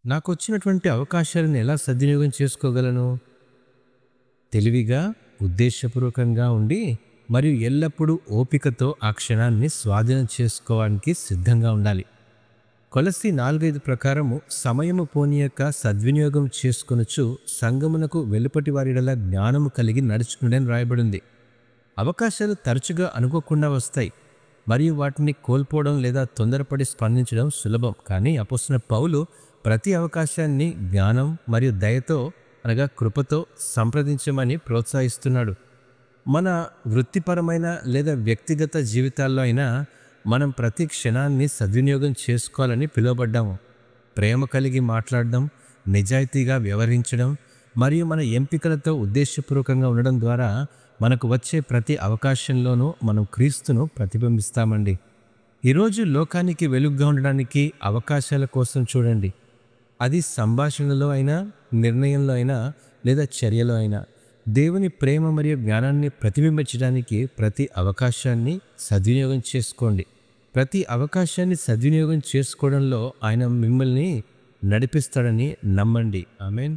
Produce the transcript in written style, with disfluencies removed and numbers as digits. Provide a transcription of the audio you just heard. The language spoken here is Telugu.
నాకొచ్చినటువంటి అవకాశాలను ఎలా సద్వినియోగం చేసుకోగలను? తెలివిగా, ఉద్దేశపూర్వకంగా ఉండి మరియు ఎల్లప్పుడూ ఓపికతో ఆ క్షణాన్ని స్వాధీనం చేసుకోవడానికి సిద్ధంగా ఉండాలి. కొలస్సీ 4:5 ప్రకారము సమయము పోనీయక సద్వినియోగం చేసుకొనుచు సంఘమునకు వెలుపటి వారిడల జ్ఞానము కలిగి నడుచుకునుడని రాయబడింది. అవకాశాలు తరచుగా అనుకోకుండా వస్తాయి మరియు వాటిని కోల్పోవడం లేదా తొందరపడి స్పందించడం సులభం. కానీ అపోస్తలుడైన పౌలు ప్రతి అవకాశాన్ని జ్ఞానం మరియు దయతో అనగా కృపతో సంప్రదించమని ప్రోత్సహిస్తున్నాడు. మన వృత్తిపరమైన లేదా వ్యక్తిగత జీవితాల్లో అయినా మనం ప్రతి క్షణాన్ని సద్వినియోగం చేసుకోవాలని పిలువబడ్డాము. ప్రేమ కలిగి మాట్లాడడం, నిజాయితీగా వ్యవహరించడం మరియు మన ఎంపికలతో ఉద్దేశపూర్వకంగా ఉండడం ద్వారా మనకు వచ్చే ప్రతి అవకాశంలోనూ మనం క్రీస్తును ప్రతిబింబిస్తామండి. ఈరోజు లోకానికి వెలుగుగా ఉండడానికి అవకాశాల కోసం చూడండి. అది సంభాషణలో అయినా, నిర్ణయంలో అయినా లేదా చర్యలో అయినా దేవుని ప్రేమ మరియు జ్ఞానాన్ని ప్రతిబింబించడానికి ప్రతి అవకాశాన్ని సద్వినియోగం చేసుకోండి. ప్రతి అవకాశాన్ని సద్వినియోగం చేసుకోవడంలో ఆయన మిమ్మల్ని నడిపిస్తాడని నమ్మండి. ఆమేన్.